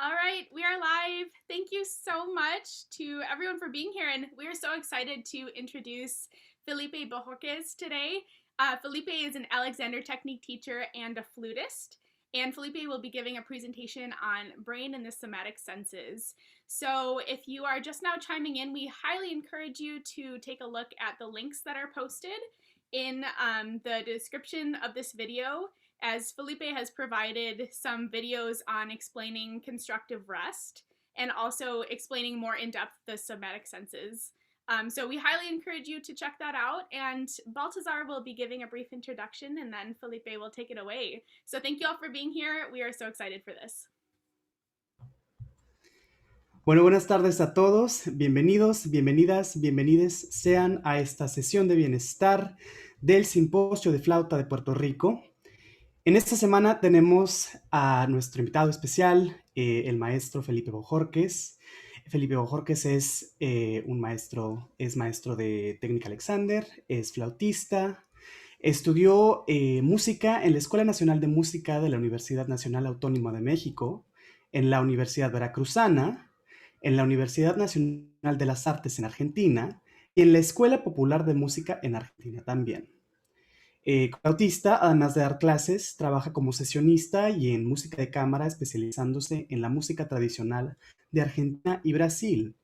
All right, we are live. Thank you so much to everyone for being here, and we are so excited to introduce Felipe Bojorquez today. Felipe is an Alexander Technique teacher and a flutist, and Felipe will be giving a presentation on brain and the somatic senses. So if you are just now chiming in, we highly encourage you to take a look at the links that are posted in the description of this video, as Felipe has provided some videos on explaining constructive rest and also explaining more in depth the somatic senses. So we highly encourage you to check that out, and Baltazar will be giving a brief introduction and then Felipe will take it away. So thank you all for being here. We are so excited for this. Bueno, buenas tardes a todos, bienvenidos, bienvenidas, bienvenides sean a esta sesión de bienestar del Simposio de Flauta de Puerto Rico. En esta semana tenemos a nuestro invitado especial, el maestro Felipe Bojorquez. Felipe Bojorquez es maestro de técnica Alexander, es flautista, estudió música en la Escuela Nacional de Música de la Universidad Nacional Autónoma de México, en la Universidad Veracruzana, en la Universidad Nacional de las Artes en Argentina y en la Escuela Popular de Música en Argentina también. Como flautista, además de dar clases, trabaja como sesionista y en música de cámara, especializándose en la música tradicional de Argentina y Brasil.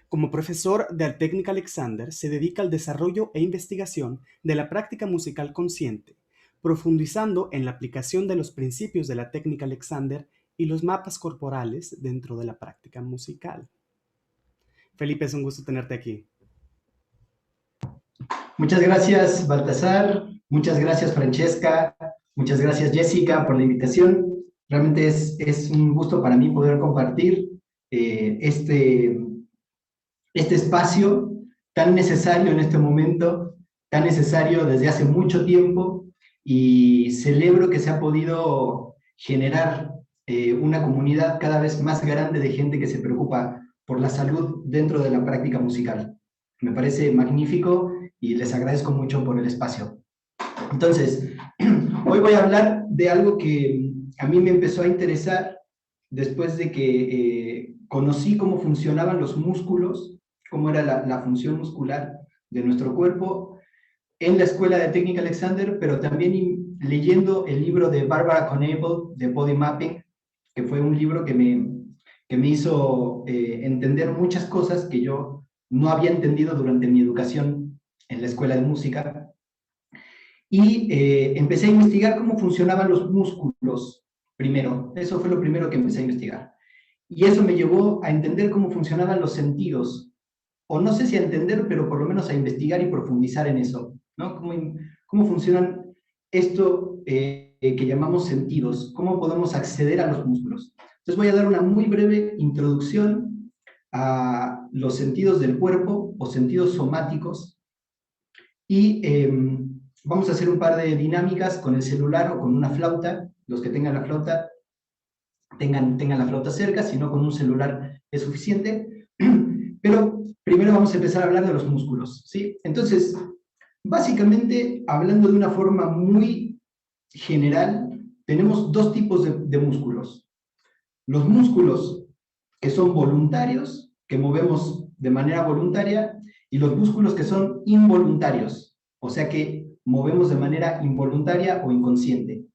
Como profesor de técnica Alexander, se dedica al desarrollo e investigación de la práctica musical consciente, profundizando en la aplicación de los principios de la técnica Alexander y los mapas corporales dentro de la práctica musical. Felipe, es un gusto tenerte aquí. Muchas gracias, Baltasar. Muchas gracias, Francesca. Muchas gracias, Jessica, por la invitación. Realmente es un gusto para mí poder compartir este espacio tan necesario en este momento, tan necesario desde hace mucho tiempo, y celebro que se ha podido generar una comunidad cada vez más grande de gente que se preocupa por la salud dentro de la práctica musical. Me parece magnífico y les agradezco mucho por el espacio. Entonces, hoy voy a hablar de algo que a mí me empezó a interesar después de que conocí cómo funcionaban los músculos, cómo era la función muscular de nuestro cuerpo en la Escuela de Técnica Alexander, pero también leyendo el libro de Barbara Knebel de Body Mapping, que fue un libro que me hizo entender muchas cosas que yo no había entendido durante mi educación en la escuela de música. Y empecé a investigar cómo funcionaban los músculos primero. Eso fue lo primero que empecé a investigar. Y eso me llevó a entender cómo funcionaban los sentidos. O no sé si a entender, pero por lo menos a investigar y profundizar en eso, ¿no? Cómo funcionan esto que llamamos sentidos, cómo podemos acceder a los músculos. Entonces voy a dar una muy breve introducción a los sentidos del cuerpo o sentidos somáticos, y vamos a hacer un par de dinámicas con el celular o con una flauta. Los que tengan la flauta, tengan la flauta cerca, si no con un celular es suficiente. Pero primero vamos a empezar a hablar de los músculos, ¿sí? Entonces, básicamente, hablando de una forma muy general, tenemos dos tipos de músculos. Los músculos que son voluntarios, que movemos de manera voluntaria, y los músculos que son involuntarios, o sea que movemos de manera involuntaria o inconsciente.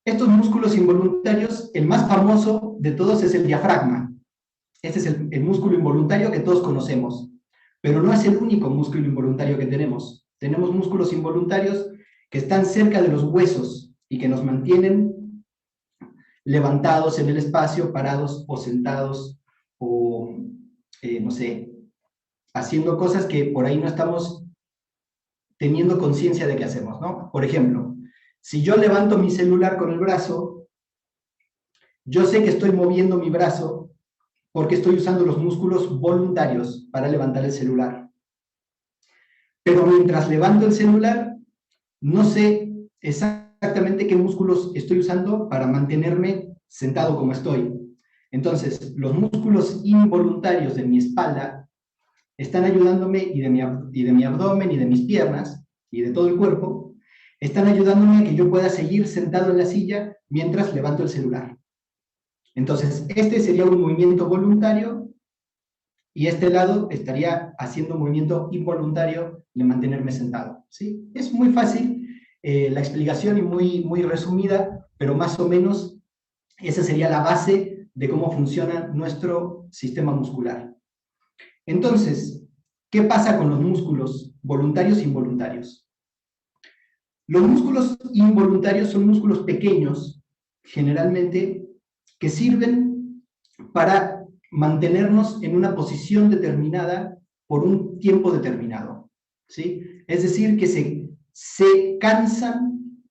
Estos músculos involuntarios, el más famoso de todos es el diafragma. Este es el músculo involuntario que todos conocemos, pero no es el único músculo involuntario que tenemos. Tenemos músculos involuntarios que están cerca de los huesos y que nos mantienen levantados en el espacio, parados o sentados, o no sé, haciendo cosas que por ahí no estamos teniendo conciencia de que hacemos, ¿no? Por ejemplo, si yo levanto mi celular con el brazo, yo sé que estoy moviendo mi brazo porque estoy usando los músculos voluntarios para levantar el celular. Pero mientras levanto el celular, no sé exactamente qué músculos estoy usando para mantenerme sentado como estoy. Entonces, los músculos involuntarios de mi espalda están ayudándome, y de mi abdomen, y de mis piernas, y de todo el cuerpo, están ayudándome a que yo pueda seguir sentado en la silla mientras levanto el celular. Entonces, este sería un movimiento voluntario y este lado estaría haciendo un movimiento involuntario de mantenerme sentado, ¿sí? Es muy fácil la explicación y muy resumida, pero más o menos esa sería la base de cómo funciona nuestro sistema muscular. Entonces, ¿qué pasa con los músculos voluntarios e involuntarios? Los músculos involuntarios son músculos pequeños, generalmente, que sirven para mantenernos en una posición determinada por un tiempo determinado, ¿sí? Es decir, que se cansan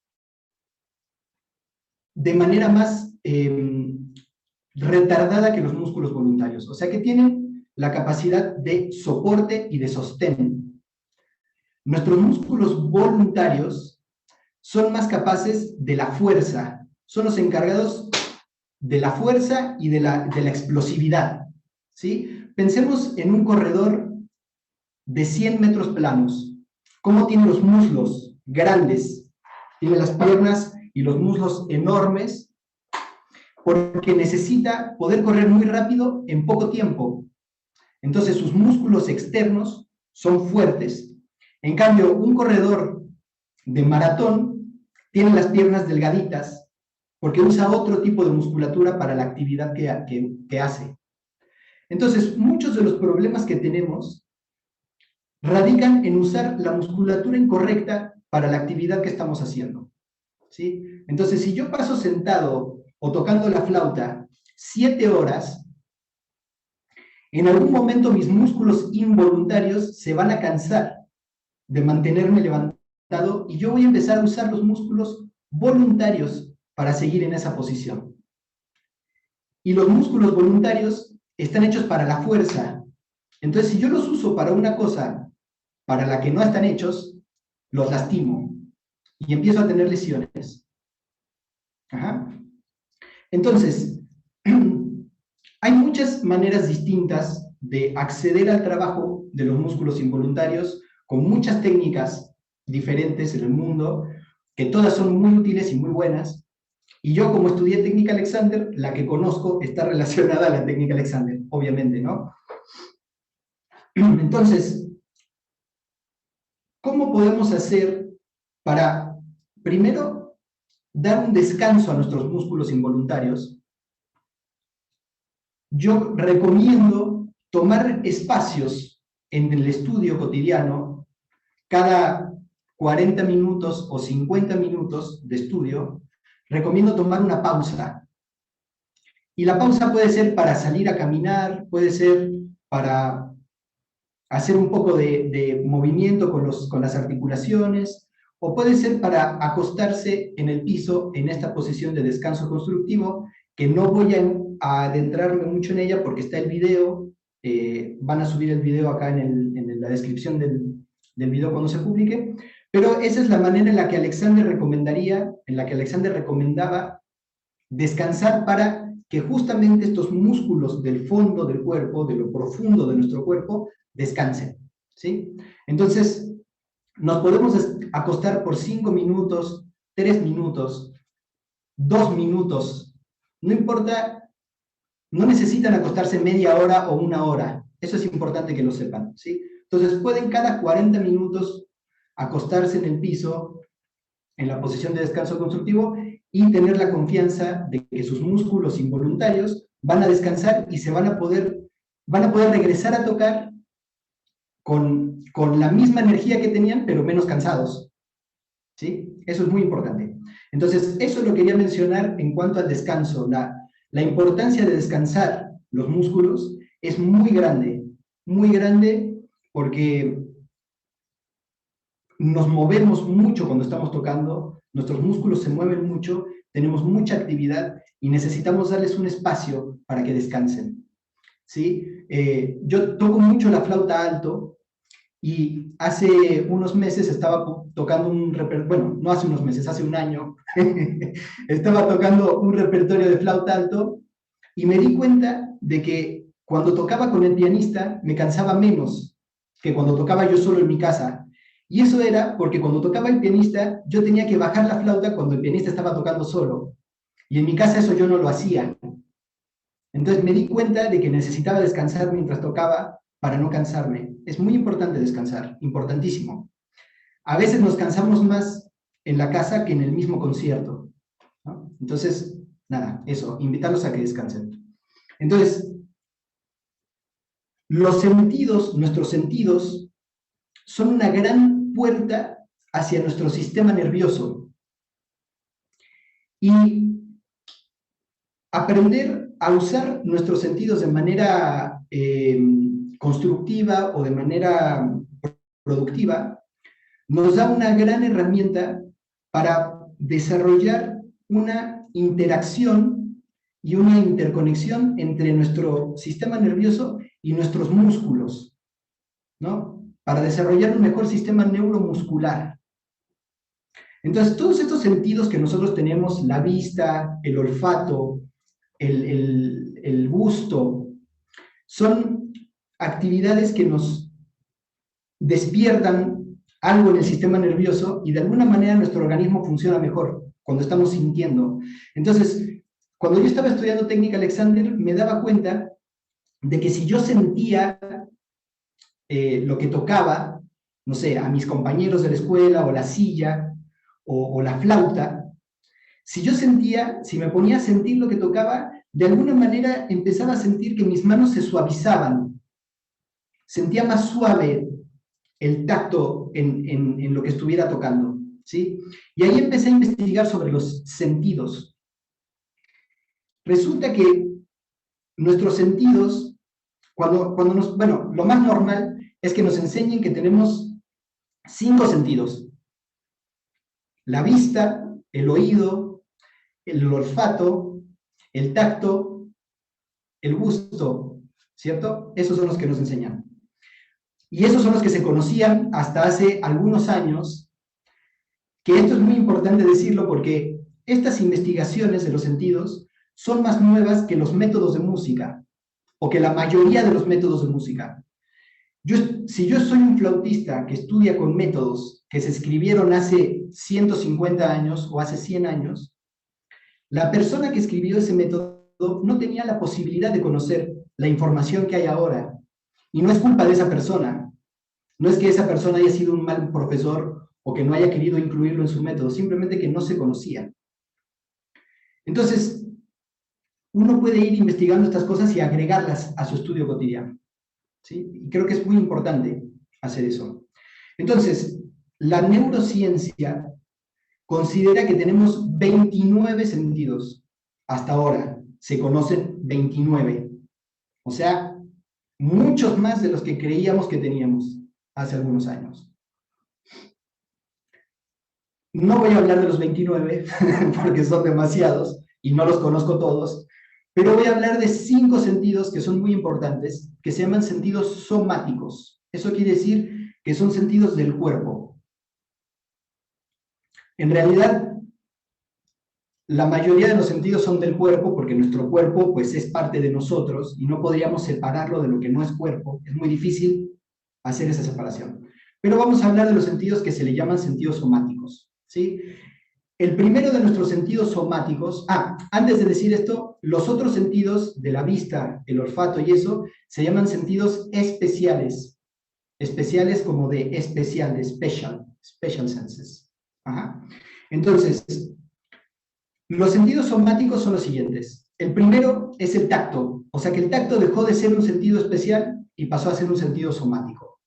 de manera más retardada que los músculos voluntarios, o sea que tienen la capacidad de soporte y de sostén. Nuestros músculos voluntarios son más capaces de la fuerza, son los encargados de la fuerza y de la explosividad, ¿sí? Pensemos en un corredor de 100 metros planos. ¿Cómo tiene los muslos grandes? Tiene las piernas y los muslos enormes, porque necesita poder correr muy rápido en poco tiempo. Entonces sus músculos externos son fuertes. En cambio, un corredor de maratón tiene las piernas delgaditas, porque usa otro tipo de musculatura para la actividad que hace. Entonces, muchos de los problemas que tenemos radican en usar la musculatura incorrecta para la actividad que estamos haciendo, ¿sí? Entonces, si yo paso sentado o tocando la flauta 7 horas, en algún momento mis músculos involuntarios se van a cansar de mantenerme levantado y yo voy a empezar a usar los músculos voluntarios para seguir en esa posición. Y los músculos voluntarios están hechos para la fuerza. Entonces, si yo los uso para una cosa para la que no están hechos, los lastimo y empiezo a tener lesiones. Ajá. Entonces, hay muchas maneras distintas de acceder al trabajo de los músculos involuntarios, con muchas técnicas diferentes en el mundo, que todas son muy útiles y muy buenas. Y yo, como estudié técnica Alexander, la que conozco está relacionada a la técnica Alexander, obviamente, ¿no? Entonces, ¿cómo podemos hacer para, primero, dar un descanso a nuestros músculos involuntarios? Yo recomiendo tomar espacios en el estudio cotidiano, cada 40 minutos o 50 minutos de estudio, recomiendo tomar una pausa. Y la pausa puede ser para salir a caminar, puede ser para hacer un poco de movimiento con las articulaciones, o puede ser para acostarse en el piso en esta posición de descanso constructivo, que no voy a adentrarme mucho en ella porque está el video, van a subir el video acá en la descripción del video cuando se publique, pero esa es la manera en la que Alexander recomendaba descansar para que justamente estos músculos del fondo del cuerpo, de lo profundo de nuestro cuerpo, descansen, ¿sí? Entonces, nos podemos acostar por 5 minutos, 3 minutos, 2 minutos, no importa, no necesitan acostarse media hora o 1 hora, eso es importante que lo sepan, ¿sí? Entonces, pueden cada 40 minutos acostarse en el piso, en la posición de descanso constructivo, y tener la confianza de que sus músculos involuntarios van a descansar y van a poder regresar a tocar con la misma energía que tenían, pero menos cansados, ¿sí? Eso es muy importante. Entonces, eso lo quería mencionar en cuanto al descanso. La importancia de descansar los músculos es muy grande, porque nos movemos mucho cuando estamos tocando, nuestros músculos se mueven mucho, tenemos mucha actividad y necesitamos darles un espacio para que descansen, ¿sí? Yo toco mucho la flauta alto y hace unos meses estaba tocando bueno, no hace unos meses, hace 1 año, estaba tocando un repertorio de flauta alto y me di cuenta de que cuando tocaba con el pianista me cansaba menos que cuando tocaba yo solo en mi casa. Y eso era porque cuando tocaba el pianista, yo tenía que bajar la flauta cuando el pianista estaba tocando solo. Y en mi casa eso yo no lo hacía. Entonces me di cuenta de que necesitaba descansar mientras tocaba para no cansarme. Es muy importante descansar, importantísimo. A veces nos cansamos más en la casa que en el mismo concierto, ¿no? Entonces, nada, eso, invitarlos a que descansen. Entonces, los sentidos, nuestros sentidos, son una gran puerta hacia nuestro sistema nervioso. Y aprender a usar nuestros sentidos de manera constructiva o de manera productiva nos da una gran herramienta para desarrollar una interacción y una interconexión entre nuestro sistema nervioso y nuestros músculos, ¿no? Para desarrollar un mejor sistema neuromuscular. Entonces, todos estos sentidos que nosotros tenemos, la vista, el olfato, el gusto, son actividades que nos despiertan algo en el sistema nervioso y de alguna manera nuestro organismo funciona mejor cuando estamos sintiendo. Entonces, cuando yo estaba estudiando técnica Alexander, me daba cuenta de que si yo sentía lo que tocaba, no sé, a mis compañeros de la escuela, o la silla, o la flauta, si yo sentía, si me ponía a sentir lo que tocaba, de alguna manera empezaba a sentir que mis manos se suavizaban, sentía más suave el tacto en lo que estuviera tocando, ¿sí? Y ahí empecé a investigar sobre los sentidos. Resulta que nuestros sentidos, bueno, lo más normal es que nos enseñen que tenemos 5 sentidos: la vista, el oído, el olfato, el tacto, el gusto, ¿cierto? Esos son los que nos enseñan. Y esos son los que se conocían hasta hace algunos años, que esto es muy importante decirlo porque estas investigaciones de los sentidos son más nuevas que los métodos de música, o que la mayoría de los métodos de música. Si yo soy un flautista que estudia con métodos que se escribieron hace 150 años o hace 100 años, la persona que escribió ese método no tenía la posibilidad de conocer la información que hay ahora. Y no es culpa de esa persona. No es que esa persona haya sido un mal profesor o que no haya querido incluirlo en su método, simplemente que no se conocía. Entonces, uno puede ir investigando estas cosas y agregarlas a su estudio cotidiano, ¿sí? Y creo que es muy importante hacer eso. Entonces, la neurociencia considera que tenemos 29 sentidos. Hasta ahora se conocen 29. O sea, muchos más de los que creíamos que teníamos hace algunos años. No voy a hablar de los 29, porque son demasiados, y no los conozco todos, pero voy a hablar de 5 sentidos que son muy importantes, que se llaman sentidos somáticos. Eso quiere decir que son sentidos del cuerpo. En realidad, la mayoría de los sentidos son del cuerpo, porque nuestro cuerpo pues, es parte de nosotros, y no podríamos separarlo de lo que no es cuerpo. Es muy difícil hacer esa separación. Pero vamos a hablar de los sentidos que se le llaman sentidos somáticos, ¿sí? El primero de nuestros sentidos somáticos, antes de decir esto, los otros sentidos de la vista, el olfato y eso, se llaman sentidos especiales. Especiales como de especial, de special senses. Ajá. Entonces, los sentidos somáticos son los siguientes. El primero es el tacto, o sea que el tacto dejó de ser un sentido especial y pasó a ser un sentido somático.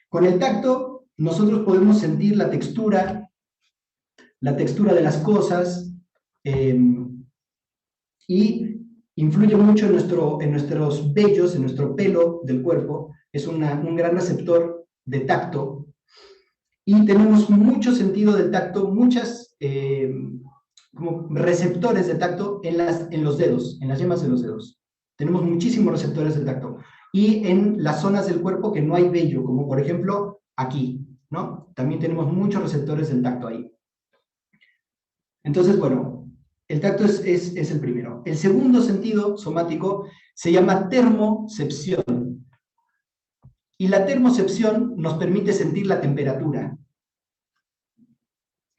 Con el tacto, nosotros podemos sentir la textura de las cosas, y influye mucho en nuestros vellos, en nuestro pelo del cuerpo. Es un gran receptor de tacto, y tenemos mucho sentido del tacto, muchas como receptores de tacto en los dedos, en las yemas de los dedos. Tenemos muchísimos receptores de tacto, y en las zonas del cuerpo que no hay vello, como por ejemplo aquí, ¿no? También tenemos muchos receptores del tacto ahí. Entonces, bueno, el tacto es el primero. El segundo sentido somático se llama termocepción. Y la termocepción nos permite sentir la temperatura.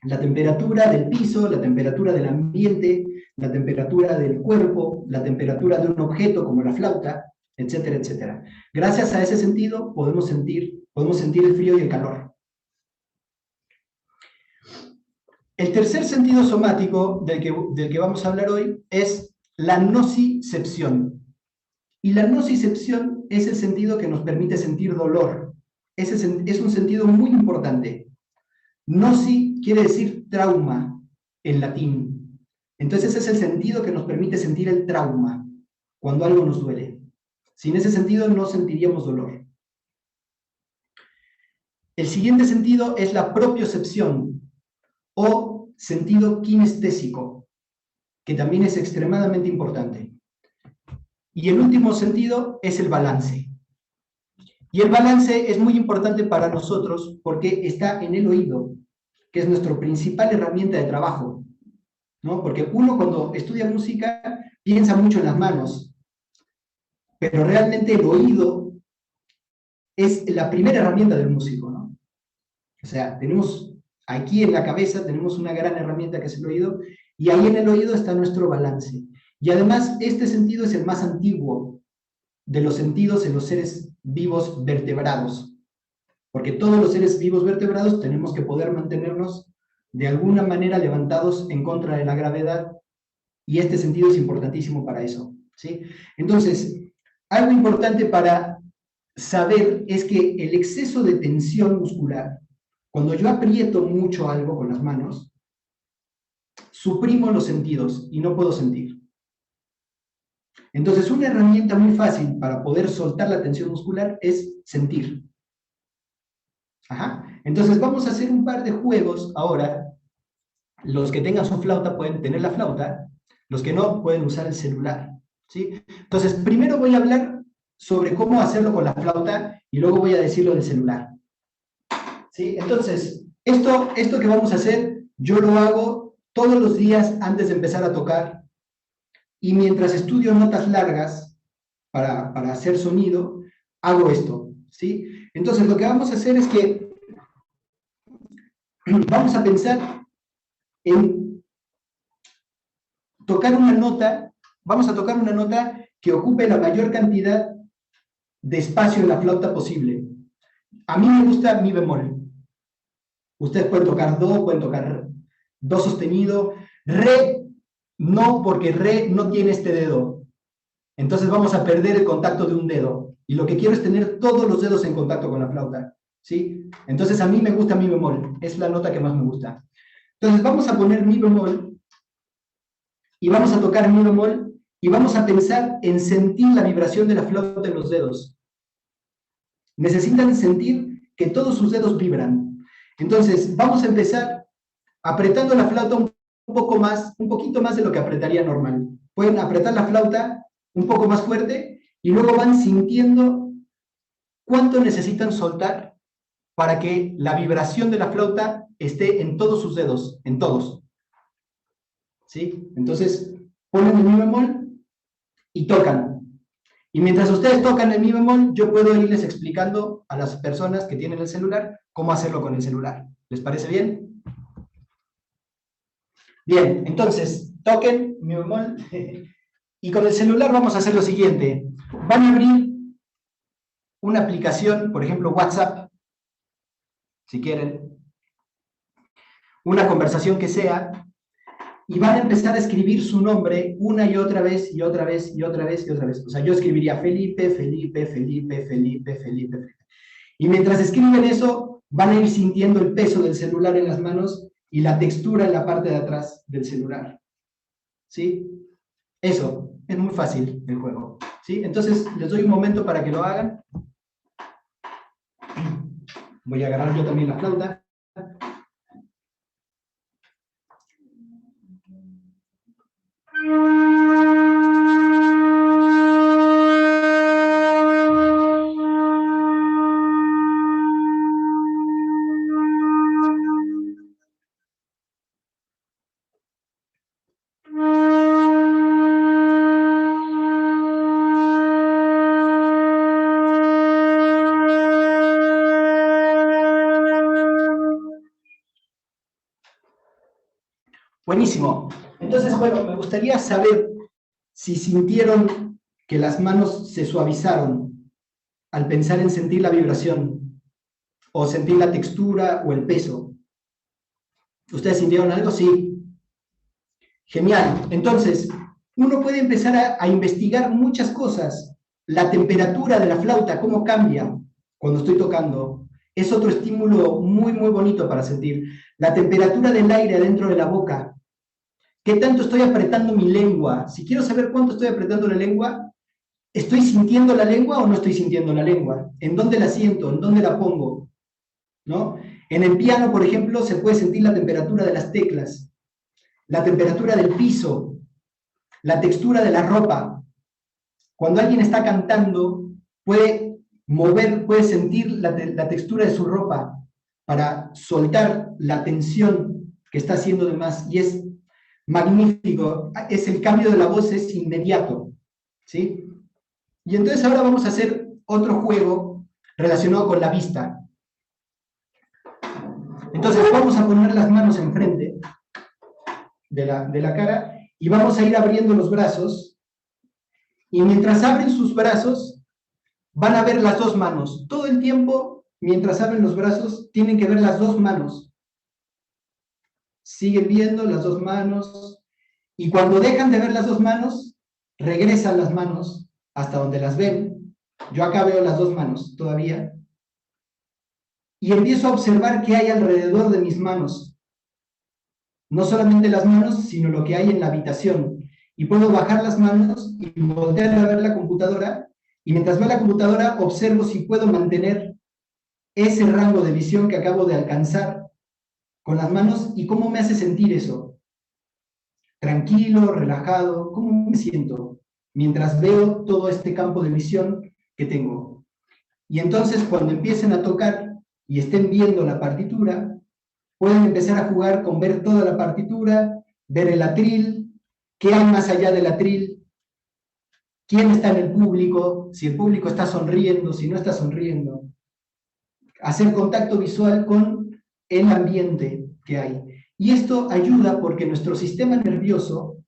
La temperatura del piso, la temperatura del ambiente, la temperatura del cuerpo, la temperatura de un objeto como la flauta, etcétera, etcétera. Gracias a ese sentido podemos sentir el frío y el calor. El tercer sentido somático del que vamos a hablar hoy es la nocicepción. Y la nocicepción es el sentido que nos permite sentir dolor. Es un sentido muy importante. Noci quiere decir trauma en latín. Entonces ese es el sentido que nos permite sentir el trauma cuando algo nos duele. Sin ese sentido no sentiríamos dolor. El siguiente sentido es la propiocepción o sentido kinestésico, que también es extremadamente importante. Y el último sentido es el balance. Y el balance es muy importante para nosotros porque está en el oído, que es nuestra principal herramienta de trabajo, ¿no? Porque uno cuando estudia música piensa mucho en las manos, pero realmente el oído es la primera herramienta del músico, ¿no? O sea, tenemos aquí en la cabeza, tenemos una gran herramienta que es el oído, y ahí en el oído está nuestro balance. Y además, este sentido es el más antiguo de los sentidos en los seres vivos vertebrados. Porque todos los seres vivos vertebrados tenemos que poder mantenernos de alguna manera levantados en contra de la gravedad, y este sentido es importantísimo para eso, ¿sí? Entonces, algo importante para saber es que el exceso de tensión muscular, cuando yo aprieto mucho algo con las manos, suprimo los sentidos y no puedo sentir. Entonces, una herramienta muy fácil para poder soltar la tensión muscular es sentir. Ajá. Entonces, vamos a hacer un par de juegos ahora. Los que tengan su flauta pueden tener la flauta, los que no pueden usar el celular, ¿sí? Entonces, primero voy a hablar sobre cómo hacerlo con la flauta y luego voy a decir lo del celular, ¿sí? Entonces, esto que vamos a hacer, yo lo hago todos los días antes de empezar a tocar, y mientras estudio notas largas para hacer sonido, hago esto, ¿sí? Entonces, lo que vamos a hacer es que vamos a pensar en tocar una nota, vamos a tocar una nota que ocupe la mayor cantidad de espacio en la flauta posible. A mí me gusta mi bemol. Ustedes pueden tocar do, pueden tocar do sostenido, re, no, porque re no tiene este dedo. Entonces vamos a perder el contacto de un dedo. Y lo que quiero es tener todos los dedos en contacto con la flauta, ¿sí? Entonces a mí me gusta mi bemol, es la nota que más me gusta. Entonces vamos a poner mi bemol, y vamos a tocar mi bemol, y vamos a pensar en sentir la vibración de la flauta en los dedos. Necesitan sentir que todos sus dedos vibran. Entonces, vamos a empezar apretando la flauta un poquito más de lo que apretaría normal. Pueden apretar la flauta un poco más fuerte, y luego van sintiendo cuánto necesitan soltar para que la vibración de la flauta esté en todos sus dedos, en todos. ¿Sí? Entonces, ponen el mi bemol y tocan. Y mientras ustedes tocan el mi bemol, yo puedo irles explicando a las personas que tienen el celular cómo hacerlo con el celular. ¿Les parece bien? Bien, entonces, toquen mi bemol. Y con el celular vamos a hacer lo siguiente. Van a abrir una aplicación, por ejemplo, WhatsApp, si quieren, una conversación que sea, y van a empezar a escribir su nombre una y otra vez, y otra vez, y otra vez, y otra vez. O sea, yo escribiría Felipe, Felipe, Felipe, Felipe, Felipe, Felipe. Y mientras escriben eso, van a ir sintiendo el peso del celular en las manos y la textura en la parte de atrás del celular. ¿Sí? Eso, es muy fácil el juego. ¿Sí? Entonces, les doy un momento para que lo hagan. Voy a agarrar yo también la flauta. Buenísimo. Entonces, bueno, me gustaría saber si sintieron que las manos se suavizaron al pensar en sentir la vibración, o sentir la textura o el peso. ¿Ustedes sintieron algo? Sí. Genial. Entonces, uno puede empezar a investigar muchas cosas. La temperatura de la flauta, cómo cambia cuando estoy tocando. Es otro estímulo muy, muy bonito para sentir. La temperatura del aire adentro de la boca. ¿Qué tanto estoy apretando mi lengua? Si quiero saber cuánto estoy apretando la lengua, ¿estoy sintiendo la lengua o no estoy sintiendo la lengua? ¿En dónde la siento? ¿En dónde la pongo? ¿No? En el piano, por ejemplo, se puede sentir la temperatura de las teclas, la temperatura del piso, la textura de la ropa. Cuando alguien está cantando, puede mover, puede sentir la textura de su ropa para soltar la tensión que está haciendo de más. Y es magnífico. Es el cambio de la voz, es inmediato. ¿Sí? Y entonces ahora vamos a hacer otro juego relacionado con la vista. Entonces vamos a poner las manos enfrente de la cara y vamos a ir abriendo los brazos, y mientras abren sus brazos van a ver las dos manos. Todo el tiempo, mientras abren los brazos, tienen que ver las dos manos. Siguen viendo las dos manos, y cuando dejan de ver las dos manos, regresan las manos hasta donde las ven. Yo acá veo las dos manos todavía, y empiezo a observar qué hay alrededor de mis manos. No solamente las manos, sino lo que hay en la habitación. Y puedo bajar las manos y voltear a ver la computadora, y mientras veo la computadora observo si puedo mantener ese rango de visión que acabo de alcanzar con las manos, y cómo me hace sentir eso. Tranquilo, relajado, ¿cómo me siento mientras veo todo este campo de visión que tengo? Y entonces cuando empiecen a tocar y estén viendo la partitura, pueden empezar a jugar con ver toda la partitura, ver el atril, qué hay más allá del atril, quién está en el público, si el público está sonriendo, si no está sonriendo. Hacer contacto visual con el ambiente que hay. Y esto ayuda porque nuestro sistema nervioso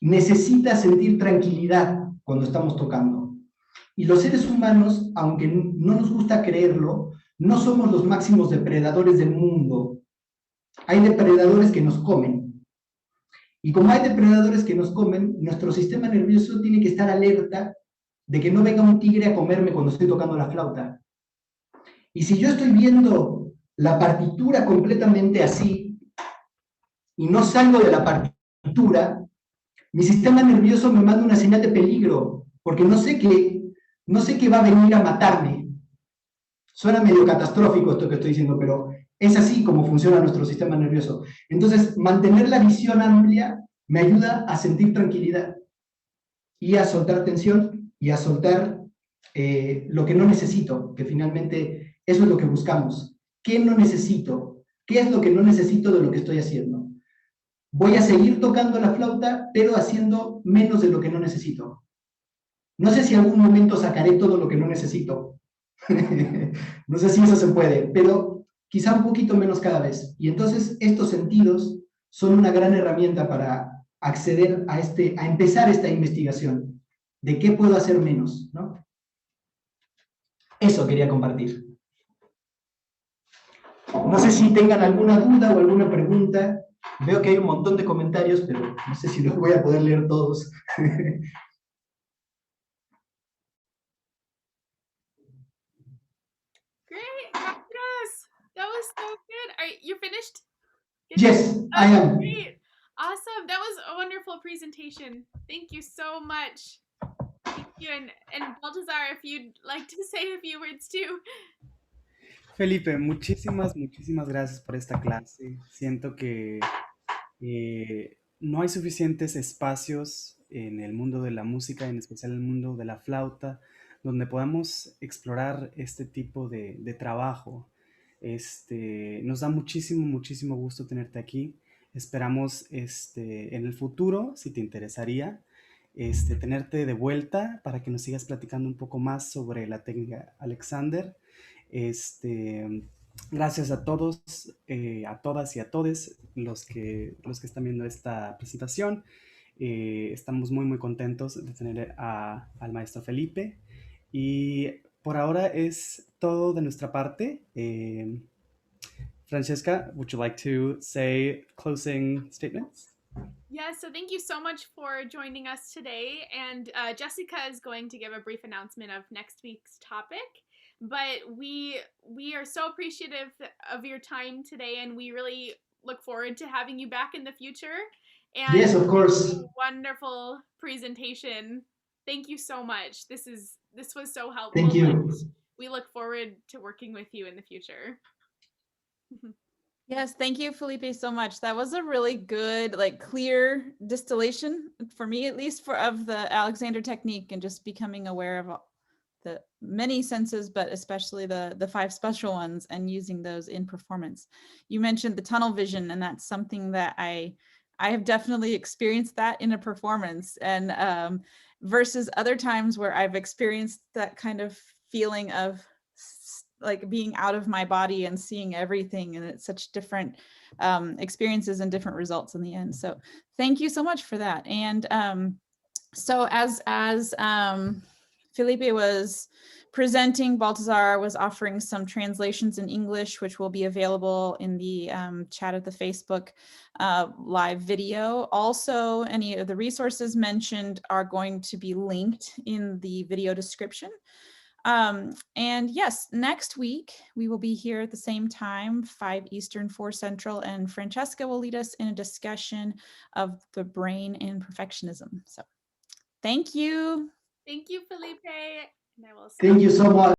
necesita sentir tranquilidad cuando estamos tocando. Y los seres humanos, aunque no nos gusta creerlo, no somos los máximos depredadores del mundo. Hay depredadores que nos comen. Y como hay depredadores que nos comen, nuestro sistema nervioso tiene que estar alerta de que no venga un tigre a comerme cuando estoy tocando la flauta. Y si yo estoy viendo la partitura completamente así, y no salgo de la partitura, mi sistema nervioso me manda una señal de peligro, porque no sé qué va a venir a matarme. Suena medio catastrófico esto que estoy diciendo, pero es así como funciona nuestro sistema nervioso. Entonces, mantener la visión amplia me ayuda a sentir tranquilidad y a soltar tensión y a soltar lo que no necesito, que finalmente eso es lo que buscamos. ¿Qué no necesito? ¿Qué es lo que no necesito de lo que estoy haciendo? Voy a seguir tocando la flauta, pero haciendo menos de lo que no necesito. No sé si en algún momento sacaré todo lo que no necesito. No sé si eso se puede, pero quizá un poquito menos cada vez. Y entonces estos sentidos son una gran herramienta para acceder a empezar esta investigación de qué puedo hacer menos, ¿no? Eso quería compartir. No sé si tengan alguna duda o alguna pregunta. Veo que hay un montón de comentarios, pero no sé si los voy a poder leer todos. Great, Andres. That was so good. You finished? Yes, I am. Great. Awesome. That was a wonderful presentation. Thank you so much. Thank you. And Baltazar, if you'd like to say a few words too. Felipe, muchísimas, muchísimas gracias por esta clase. Siento que no hay suficientes espacios en el mundo de la música, en especial en el mundo de la flauta, donde podamos explorar este tipo de trabajo. Nos da muchísimo, muchísimo gusto tenerte aquí. Esperamos en el futuro, si te interesaría, tenerte de vuelta para que nos sigas platicando un poco más sobre la técnica Alexander. Gracias a todos, a todas y a todes los que están viendo esta presentación. Estamos muy, muy contentos de tener al maestro Felipe. Y por ahora es todo de nuestra parte. Francesca, would you like to say closing statements? Yes, so thank you so much for joining us today. And Jessica is going to give a brief announcement of next week's topic. But we are so appreciative of your time today, and we really look forward to having you back in the future. And Yes, of course. wonderful presentation. Thank you so much. This was so helpful. Thank you. We look forward to working with you in the future. Yes, thank you, Felipe, so much. That was a really good, like, clear distillation, for me at least, of the Alexander technique, and just becoming aware of the many senses, but especially the 5 special ones, and using those in performance. You mentioned the tunnel vision, and that's something that I have definitely experienced that in a performance, and versus other times where I've experienced that kind of feeling of like being out of my body and seeing everything, and it's such different experiences and different results in the end. So thank you so much for that. And so as Felipe was presenting, Baltazar was offering some translations in English, which will be available in the chat of the Facebook live video. Also, any of the resources mentioned are going to be linked in the video description. And yes, next week we will be here at the same time, 5 Eastern, 4 Central, and Francesca will lead us in a discussion of the brain and perfectionism. So thank you. Thank you, Felipe. And I will Thank you so much.